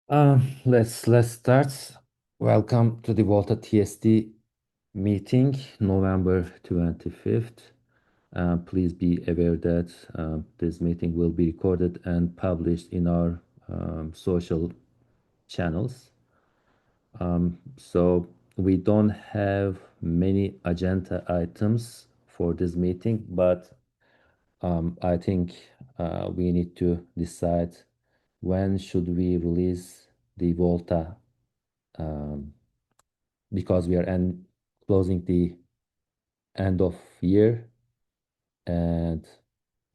Let's start. Welcome to the VOLTHA TST meeting, November 25th. Please be aware that this meeting will be recorded and published in our social channels. So we don't have many agenda items for this meeting, but I think we need to decide when should we release the VOLTA because we are closing the end of year and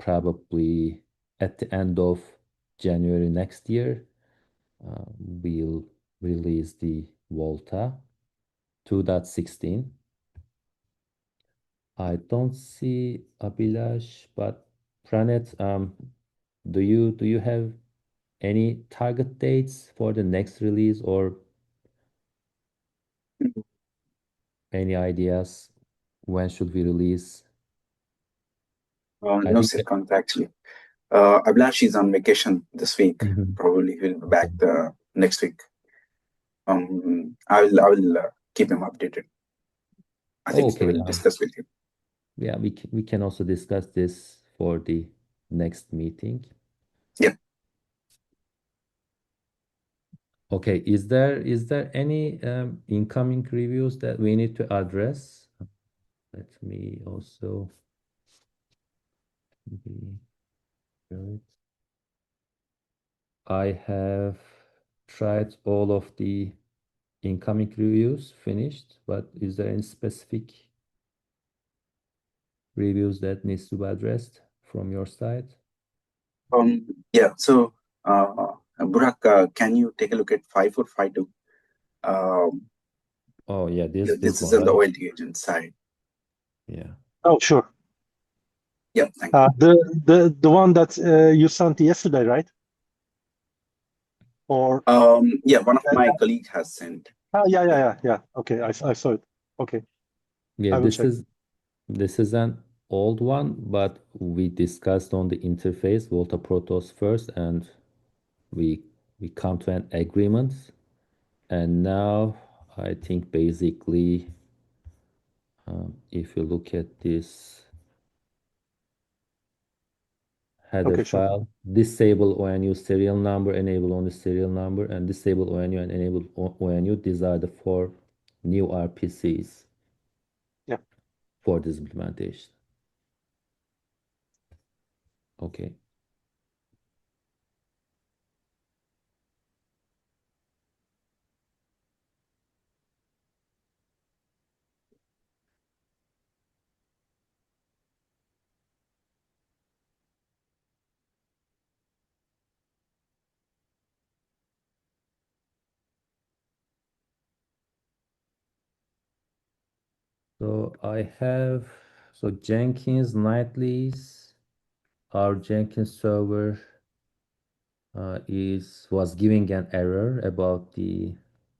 probably at the end of January next year, we'll release the VOLTA 2.16. I don't see Abhilash, but Pranet, do you have any target dates for the next release or any ideas when should we release? I No, think that. Sirkant, actually. Abhilash is on vacation this week. Mhm. Probably he'll be Okay. back the next week. I will keep him updated. I think he Okay. will discuss with you. Yeah, we can also discuss this for the next meeting. Yeah. Okay, is there any incoming reviews that we need to address? Let me also be right. I have tried all of the incoming reviews finished, but is there any specific reviews that needs to be addressed from your side? Yeah. So, Burak, can you take a look at 5452? Oh yeah, this This this is one, on the right? OLT agent side. Yeah. Oh, sure. Yeah. Thank you. The one that you sent yesterday, right? Or Yeah. One of my colleagues has sent. yeah. Okay, I saw it. Okay, Yeah, I will this check. is This is an old one, but we discussed on the interface Volta Protoss first, and we we come to an agreement. And now I think basically, if you look at this header Okay, sure. file, disable ONU serial number, enable only serial number, and disable ONU and enable ONU. These are the four new RPCs Yeah. for this implementation. Okay. So I have Jenkins nightlies. Our Jenkins server is was giving an error about the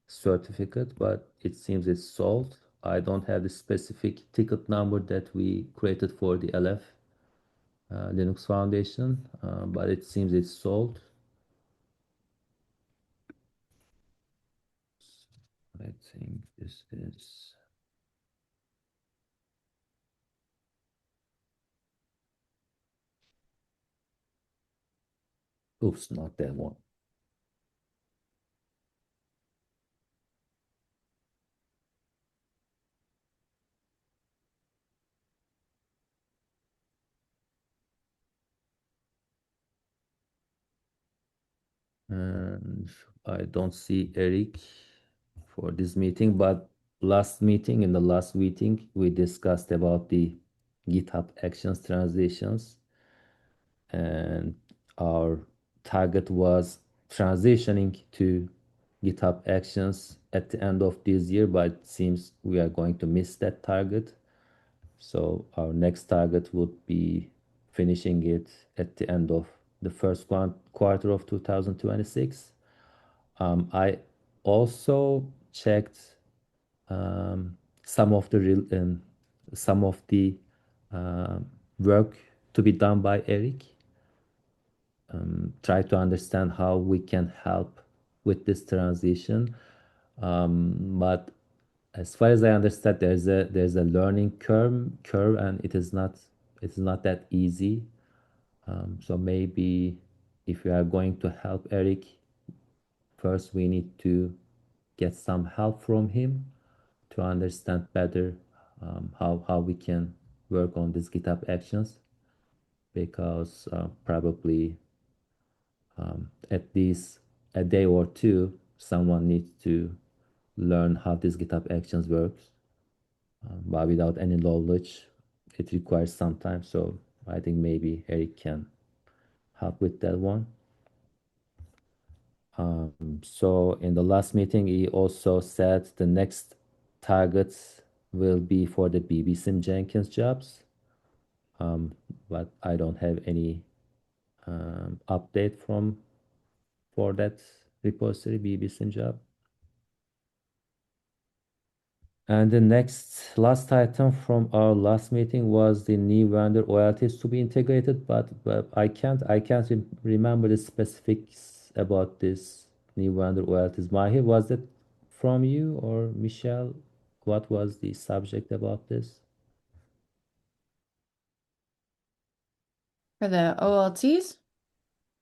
certificate, but it seems it's solved. I don't have the specific ticket number that we created for the LF Linux Foundation, but it seems it's solved. I think this is. Oops, not that one. And I don't see Eric for this meeting, but in the last meeting, we discussed about the GitHub Actions transitions, and our target was transitioning to GitHub Actions at the end of this year, but it seems we are going to miss that target. So our next target would be finishing it at the end of the first quarter of 2026. I also checked some of the some of the work to be done by Eric. Try to understand how we can help with this transition. But as far as I understand, there's a learning curve, and it is not that easy. So maybe if we are going to help Eric, first we need to get some help from him to understand better how we can work on these GitHub actions, because probably at least a day or two someone needs to learn how this GitHub actions works. But without any knowledge, it requires some time. So I think maybe Eric can help with that one. So in the last meeting, he also said the next targets will be for the BBC and Jenkins jobs. But I don't have any update for that repository BBC job. And the last item from our last meeting was the new vendor royalties to be integrated, but I can't remember the specifics about this new vendor royalties. Mahi, was it from you or Michelle? What was the subject about this? For the OLTs?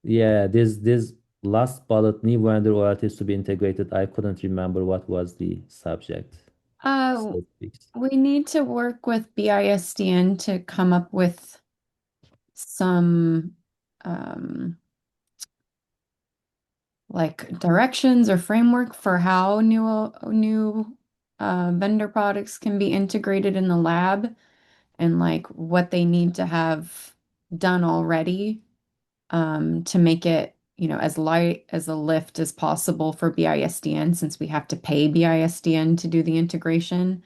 Yeah, this last bullet, new vendor royalties to be integrated. I couldn't remember what was the subject. Specifics. We need to work with BISDN to come up with some like directions or framework for how new vendor products can be integrated in the lab, and like what they need to have done already to make it, as light as a lift as possible for BISDN, since we have to pay BISDN to do the integration.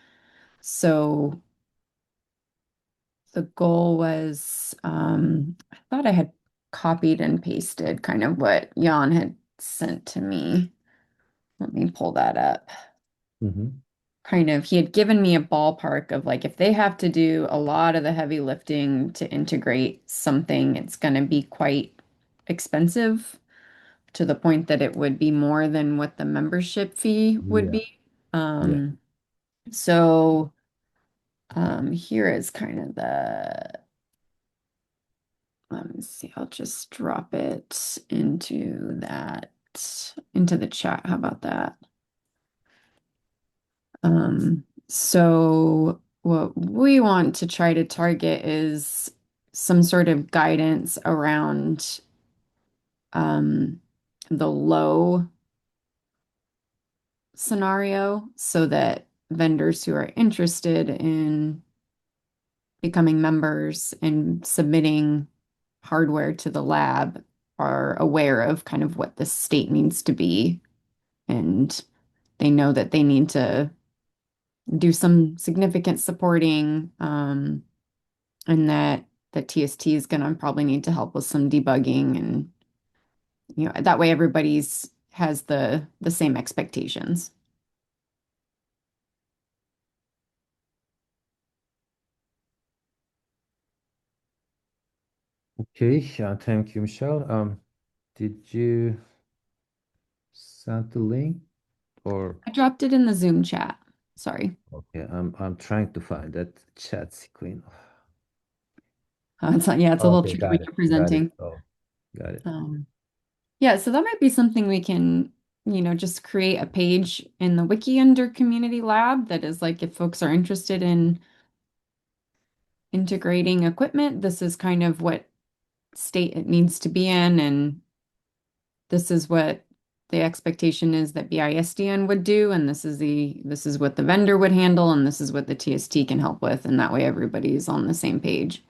So the goal was, I thought I had copied and pasted kind of what Jan had sent to me. Let me pull that up. Mm-hmm. Kind of, he had given me a ballpark of like, if they have to do a lot of the heavy lifting to integrate something, it's going to be quite expensive, to the point that it would be more than what the membership fee would Yeah, be. yeah. So here is kind of let me see, I'll just drop it into the chat. How about that? So what we want to try to target is some sort of guidance around the low scenario, so that vendors who are interested in becoming members and submitting hardware to the lab are aware of kind of what the state needs to be, and they know that they need to do some significant supporting, and that the TST is going to probably need to help with some debugging, and that way everybody's has the same expectations. Okay, thank you, Michelle. Did you send the link or I dropped it in the Zoom chat. Sorry. okay? I'm trying to find that chat screen. It's a little Okay, tricky when got it, you're got it. presenting. Oh, got it. Yeah, so that might be something we can, just create a page in the wiki under Community Lab that is like, if folks are interested in integrating equipment, this is kind of what state it needs to be in, and this is what the expectation is that BISDN would do, and this is what the vendor would handle, and this is what the TST can help with, and that way everybody's on the same page.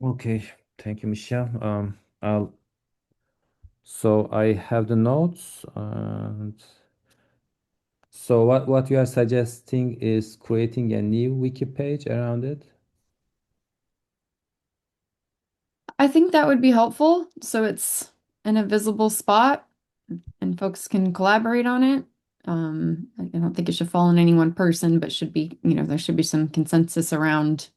Okay, thank you, Michelle. So I have the notes, and so what you are suggesting is creating a new wiki page around it. I think that would be helpful, so it's in a visible spot. and folks can collaborate on it. I don't think it should fall on any one person, but should be, there should be some consensus around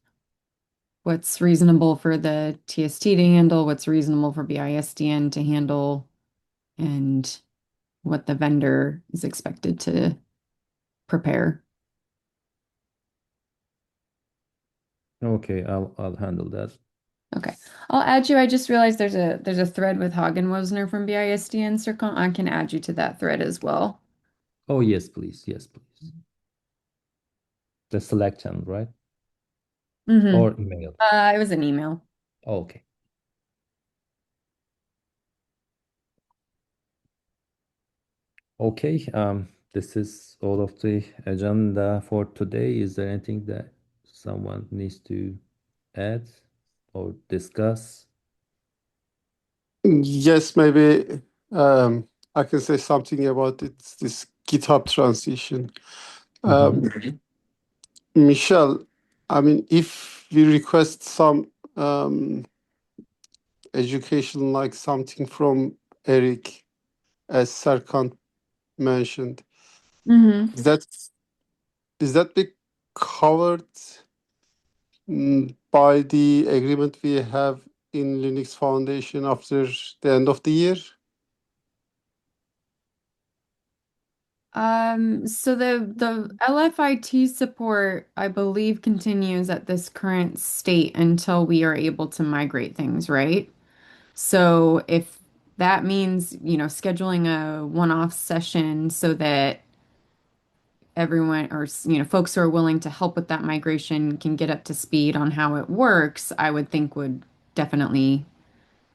what's reasonable for the TST to handle, what's reasonable for BISDN to handle, and what the vendor is expected to prepare. Okay, I'll handle that. Okay. I'll add you. I just realized there's a thread with Hagen Wosner from BISDN Circle. I can add you to that thread as well. Oh, yes, please. Yes, please. The Slack channel, right? Or email. It was an email. Okay. Okay, this is all of the agenda for today. Is there anything that someone needs to add or discuss? Yes, maybe I can say something about it, this GitHub transition. Michelle, I mean, if we request some education, like something from Eric, as Serkan mentioned, is that be covered by the agreement we have in Linux Foundation after the end of the year? So the LFIT support, I believe, continues at this current state until we are able to migrate things, right? So if that means, scheduling a one-off session so that everyone or, folks who are willing to help with that migration can get up to speed on how it works, I would think would definitely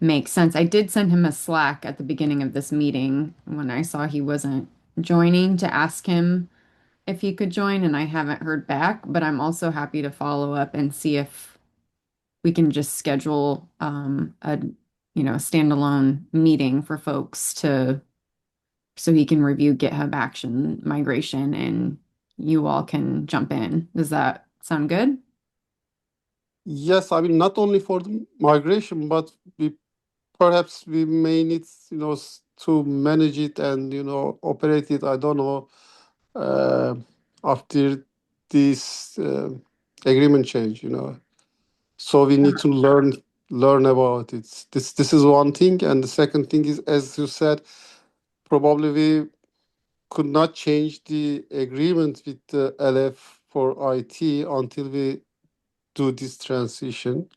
make sense. I did send him a Slack at the beginning of this meeting when I saw he wasn't joining to ask him if he could join, and I haven't heard back, but I'm also happy to follow up and see if we can just schedule a standalone meeting for folks to so he can review GitHub Action migration and you all can jump in. Does that sound good? Yes, I mean, not only for the migration, but perhaps we may need, to manage it and, operate it. I don't know, after this agreement change, So we need to learn about it. This is one thing, and the second thing is, as you said, probably we could not change the agreement with the LF for IT until we do this transition.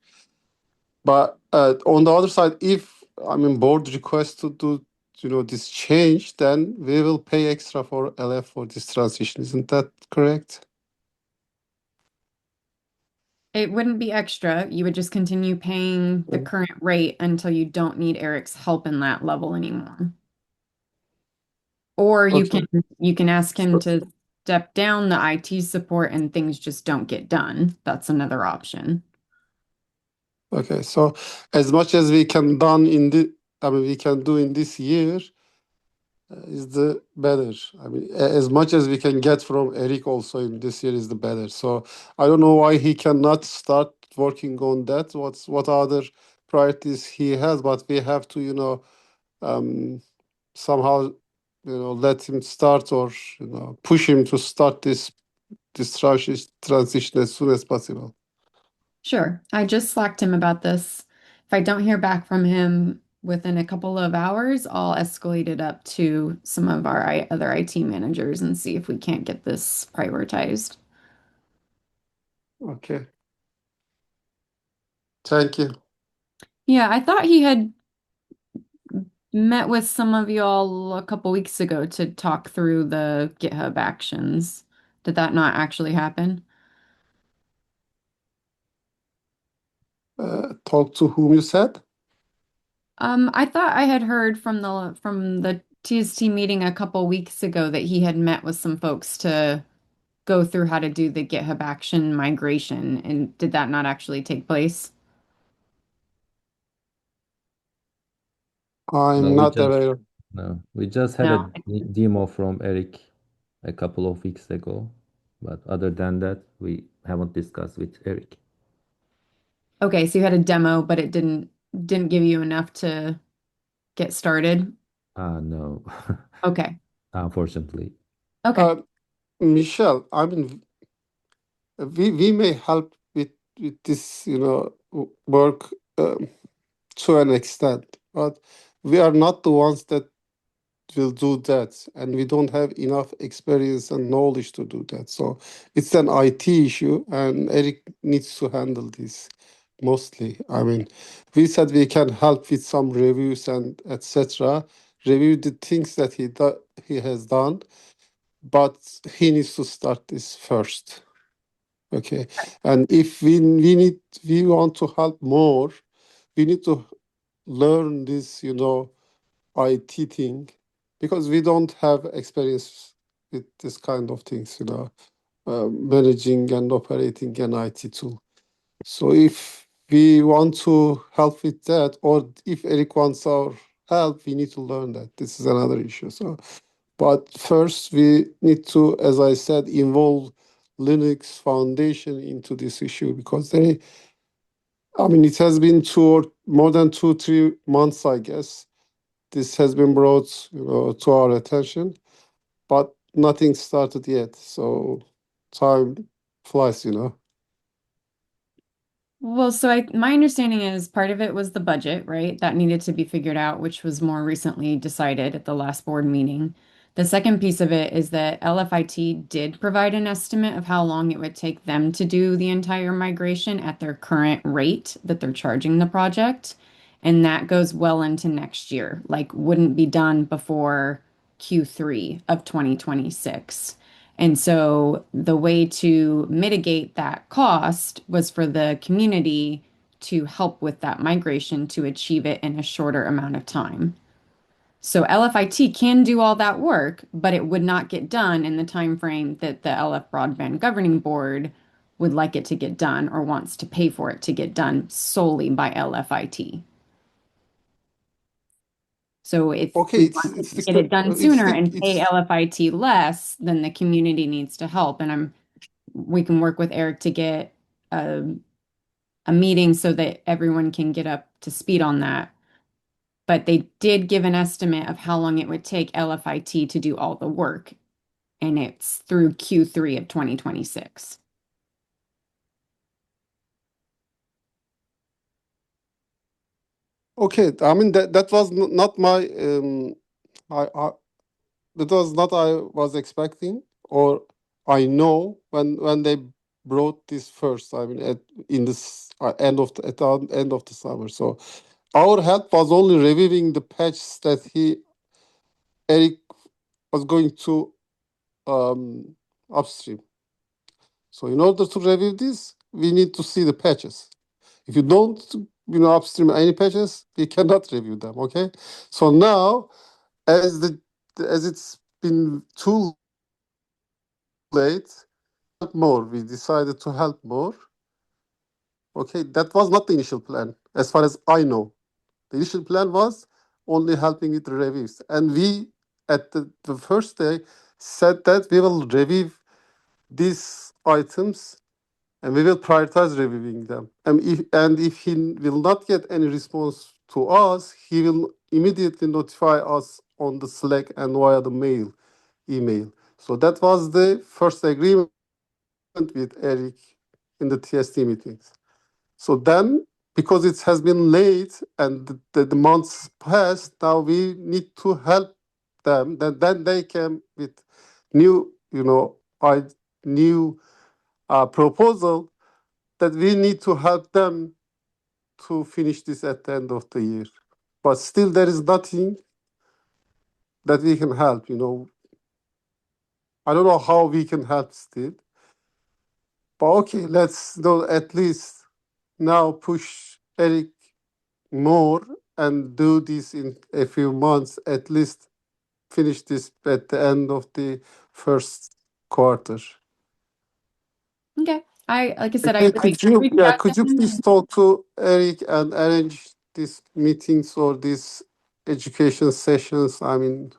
But on the other side, if board requests to do this change, then we will pay extra for LF for this transition. Isn't that correct? It wouldn't be extra. You would just continue paying the current rate until you don't need Eric's help in that level anymore. Or Okay. you can ask him to step down the IT support and things just don't get done. That's another option. Okay. So as much as we can we can do in this year is the better. As much as we can get from Eric also in this year is the better. So I don't know why he cannot start working on that. What other priorities he has, but we have to, somehow, let him start or push him to start this transition as soon as possible. Sure. I just slacked him about this. If I don't hear back from him within a couple of hours, I'll escalate it up to some of our other IT managers and see if we can't get this prioritized. Okay. Thank you. Yeah, I thought he had met with some of y'all a couple weeks ago to talk through the GitHub actions. Did that not actually happen? Talk to whom you said? I thought I had heard from the TST meeting a couple weeks ago that he had met with some folks to go through how to do the GitHub action migration, and did that not actually take place? No, I'm we not just aware. no, we just had a No. demo from Eric a couple of weeks ago, but other than that, we haven't discussed with Eric. Okay, so you had a demo, but it didn't give you enough to get started. No, Okay. unfortunately. Okay. Michelle, I mean, we may help with this, work to an extent, but we are not the ones that will do that, and we don't have enough experience and knowledge to do that. So it's an IT issue, and Eric needs to handle this mostly. I mean, we said we can help with some reviews and etc. Review the things that he has done, but he needs to start this first. Okay, and if we want to help more, we need to learn this, IT thing, because we don't have experience with this kind of things, managing and operating an IT tool. So if we want to help with that, or if Eric wants our help, we need to learn that. This is another issue. So, but first we need to, as I said, involve Linux Foundation into this issue, because it has been more than 2-3 months, I guess. This has been brought, to our attention, but nothing started yet. So time flies. Well, my understanding is part of it was the budget, right? That needed to be figured out, which was more recently decided at the last board meeting. The second piece of it is that LFIT did provide an estimate of how long it would take them to do the entire migration at their current rate that they're charging the project. And that goes well into next year, like wouldn't be done before Q3 of 2026. And so the way to mitigate that cost was for the community to help with that migration to achieve it in a shorter amount of time. So LFIT can do all that work, but it would not get done in the time frame that the LF Broadband Governing Board would like it to get done or wants to pay for it to get done solely by LFIT. So if Okay, we it's want it's to get it done it's sooner and pay LFIT less, then the community needs to help. And we can work with Eric to get a meeting so that everyone can get up to speed on that. But they did give an estimate of how long it would take LFIT to do all the work, and it's through Q3 of 2026. okay. I mean, that was not my I that was not I was expecting, or I know when they brought this first. I mean, in this at the end of the summer. So our help was only reviewing the patches that Eric was going to upstream. So in order to review this, we need to see the patches. If you don't, upstream any patches, we cannot review them. Okay. So now, as it's been too late, help more. We decided to help more. Okay, that was not the initial plan, as far as I know. The initial plan was only helping with the reviews, and we at the first day said that we will review these items and we will prioritize reviewing them. And if he will not get any response to us, he will immediately notify us on the Slack and via the email. So that was the first agreement with Eric in the TST meetings. So then, because it has been late and the months passed, now we need to help them. Then they came with new, new proposal that we need to help them to finish this at the end of the year. But still, there is nothing that we can help. I don't know how we can help still. But okay, let's at least now push Eric more and do this in a few months, at least finish this at the end of the first quarter. Okay. Like I said, I Okay, reached out to could you him. please talk to Eric and arrange these meetings or these education sessions? I mean,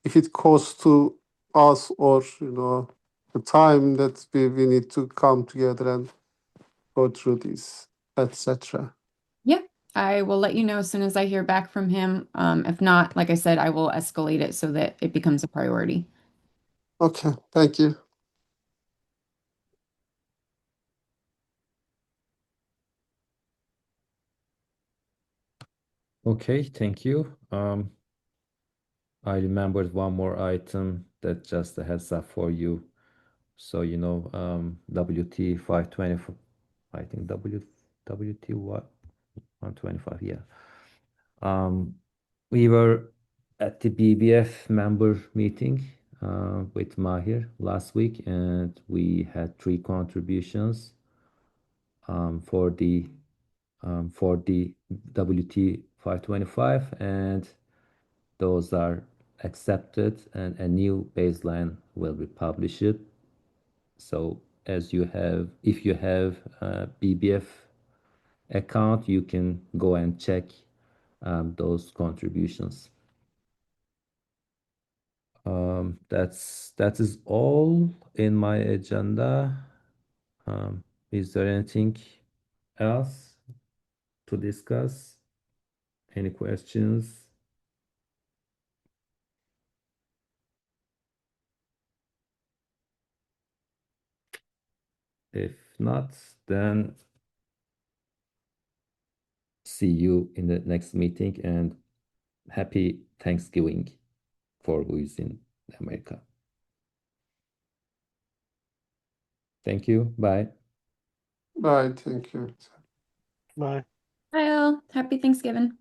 if it costs to us, or the time that we need to come together and go through this, etc. Yeah, I will let you know as soon as I hear back from him. If not, like I said, I will escalate it so that it becomes a priority. Okay, thank you. Okay, thank you. I remembered one more item that just a heads up for you. So, WT 520, I think WT what? 125, yeah. We were at the BBF member meeting with Mahir last week, and we had 3 contributions for the WT 525, and those are accepted, and a new baseline will be published. So if you have a BBF account, you can go and check those contributions. That is all in my agenda. Is there anything else to discuss? Any questions? If not, then see you in the next meeting, and happy Thanksgiving for who is in America. Thank you. Bye. Bye, thank you. Bye. Hi all. Happy Thanksgiving.